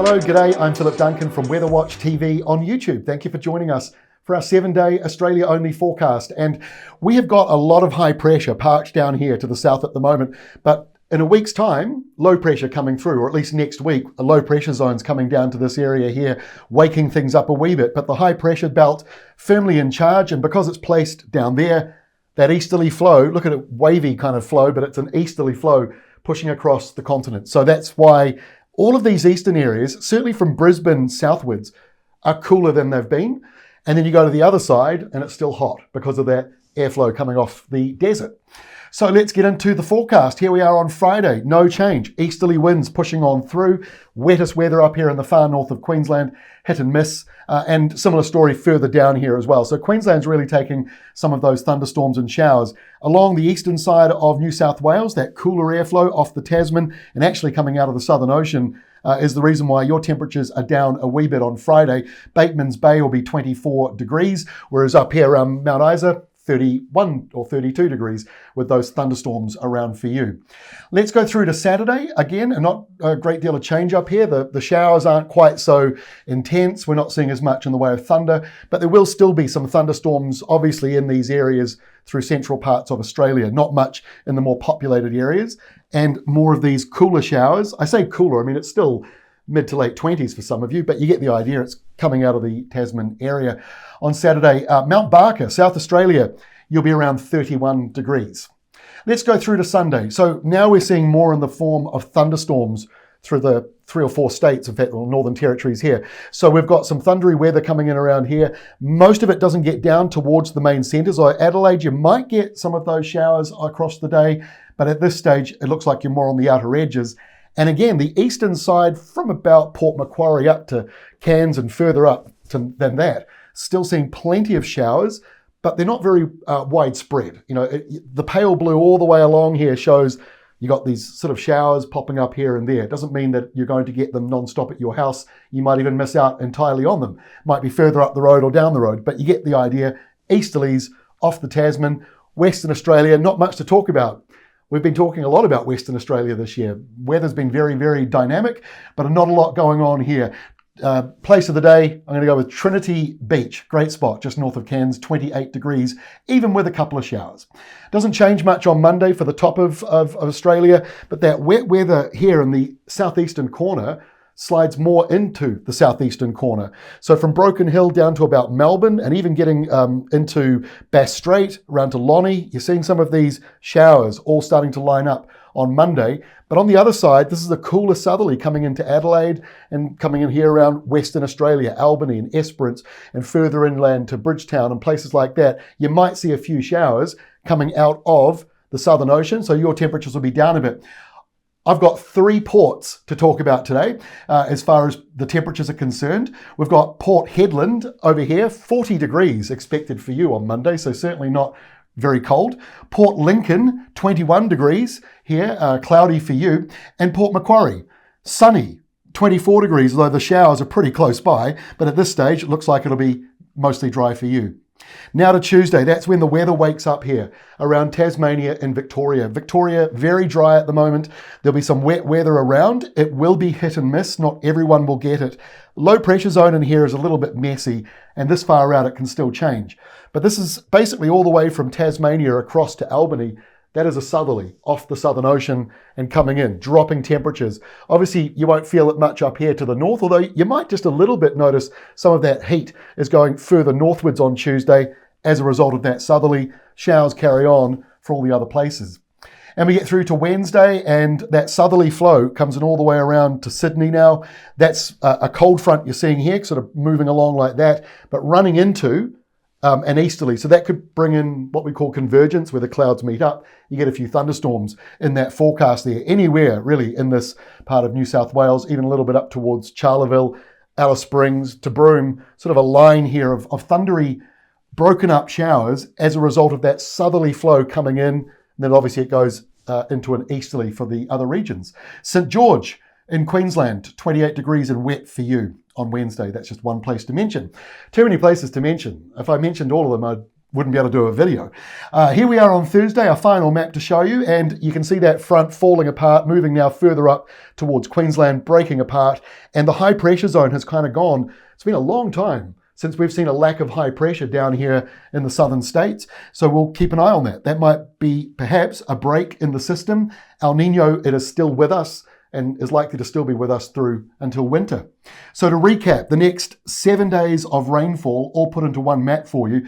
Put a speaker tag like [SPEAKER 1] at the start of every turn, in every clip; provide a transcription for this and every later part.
[SPEAKER 1] Hello, g'day, I'm Philip Duncan from Weather Watch TV on YouTube. Thank you for joining us for our 7-day Australia-only forecast. And we have got a lot of high pressure parked down here to the south at the moment, but in a week's time, low pressure coming through, or at least next week, a low pressure zone's coming down to this area here, waking things up a wee bit. But the high pressure belt firmly in charge, and because it's placed down there, that easterly flow, look at it, wavy kind of flow, but it's an easterly flow pushing across the continent. So that's why all of these eastern areas, certainly from Brisbane southwards, are cooler than they've been. And then you go to the other side and it's still hot because of that airflow coming off the desert. So let's get into the forecast. Here we are on Friday, no change. Easterly winds pushing on through. Wettest weather up here in the far north of Queensland, hit and miss. And similar story further down here as well. So Queensland's really taking some of those thunderstorms and showers. Along the eastern side of New South Wales, that cooler airflow off the Tasman and actually coming out of the Southern Ocean is the reason why your temperatures are down a wee bit on Friday. Bateman's Bay will be 24 degrees, whereas up here around Mount Isa, 31 or 32 degrees with those thunderstorms around for you. Let's go through to Saturday again, and not a great deal of change up here. The showers aren't quite so intense. We're not seeing as much in the way of thunder, but there will still be some thunderstorms obviously in these areas through central parts of Australia, not much in the more populated areas, and more of these cooler showers. I say cooler, I mean, it's still mid to late 20s for some of you, but you get the idea. It's coming out of the Tasman area. On Saturday, Mount Barker, South Australia, you'll be around 31 degrees. Let's go through to Sunday. So now we're seeing more in the form of thunderstorms through the 3 or 4 states, in fact, or Northern Territories here. So we've got some thundery weather coming in around here. Most of it doesn't get down towards the main centres. Or Adelaide, you might get some of those showers across the day, but at this stage, it looks like you're more on the outer edges. And again, the eastern side from about Port Macquarie up to Cairns and further up than that, still seeing plenty of showers, but they're not very widespread. You know, the pale blue all the way along here shows you got these sort of showers popping up here and there. It doesn't mean that you're going to get them non-stop at your house. You might even miss out entirely on them. Might be further up the road or down the road, but you get the idea. Easterlies off the Tasman, Western Australia, not much to talk about. We've been talking a lot about Western Australia this year. Weather's been very, very dynamic, but not a lot going on here. Place of the day, I'm going to go with Trinity Beach. Great spot, just north of Cairns, 28 degrees, even with a couple of showers. Doesn't change much on Monday for the top of Australia, but that wet weather here in the southeastern corner slides more into the southeastern corner. So from Broken Hill down to about Melbourne and even getting into Bass Strait, around to Lonnie, you're seeing some of these showers all starting to line up on Monday. But on the other side, this is the cooler southerly coming into Adelaide and coming in here around Western Australia, Albany and Esperance, and further inland to Bridgetown and places like that. You might see a few showers coming out of the Southern Ocean, so your temperatures will be down a bit. I've got 3 ports to talk about today as far as the temperatures are concerned. We've got Port Hedland over here, 40 degrees expected for you on Monday, so certainly not very cold. Port Lincoln, 21 degrees here, cloudy for you. And Port Macquarie, sunny, 24 degrees, although the showers are pretty close by, but at this stage it looks like it'll be mostly dry for you. Now to Tuesday, that's when the weather wakes up here around Tasmania and Victoria. Victoria, very dry at the moment. There'll be some wet weather around. It will be hit and miss. Not everyone will get it. Low pressure zone in here is a little bit messy, and this far out it can still change. But this is basically all the way from Tasmania across to Albany. That is a southerly off the Southern Ocean and coming in, dropping temperatures. Obviously, you won't feel it much up here to the north, although you might just a little bit notice some of that heat is going further northwards on Tuesday as a result of that southerly. Showers carry on for all the other places. And we get through to Wednesday, and that southerly flow comes in all the way around to Sydney now. That's a cold front you're seeing here, sort of moving along like that, but running into an easterly. So that could bring in what we call convergence, where the clouds meet up. You get a few thunderstorms in that forecast there. Anywhere really in this part of New South Wales, even a little bit up towards Charleville, Alice Springs to Broome, sort of a line here of thundery, broken up showers as a result of that southerly flow coming in. And then obviously it goes into an easterly for the other regions. St George in Queensland, 28 degrees and wet for you on Wednesday. That's just one place to mention. Too many places to mention. If I mentioned all of them, I'd wouldn't be able to do a video. Here we are on Thursday, our final map to show you, and you can see that front falling apart, moving now further up towards Queensland, breaking apart, and the high pressure zone has kind of gone. It's been a long time since we've seen a lack of high pressure down here in the southern states, so we'll keep an eye on that. That might be perhaps a break in the system. El Nino, it is still with us and is likely to still be with us through until winter. So to recap, the next 7 days of rainfall, all put into one map for you.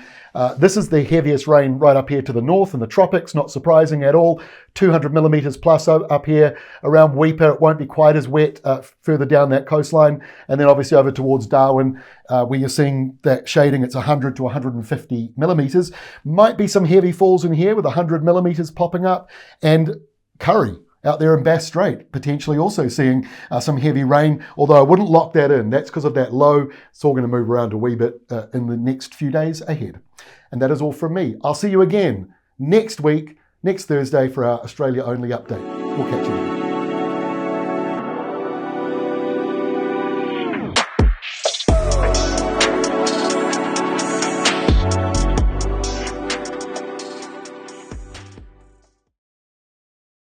[SPEAKER 1] This is the heaviest rain right up here to the north in the tropics, not surprising at all. 200 millimetres plus up here around Weipa. It won't be quite as wet further down that coastline. And then obviously over towards Darwin, where you're seeing that shading, it's 100 to 150 millimetres. Might be some heavy falls in here with 100 millimetres popping up. And Curry, out there in Bass Strait, potentially also seeing some heavy rain, although I wouldn't lock that in. That's because of that low. It's all going to move around a wee bit in the next few days ahead. And that is all from me. I'll see you again next week, next Thursday, for our Australia Only update. We'll catch you then.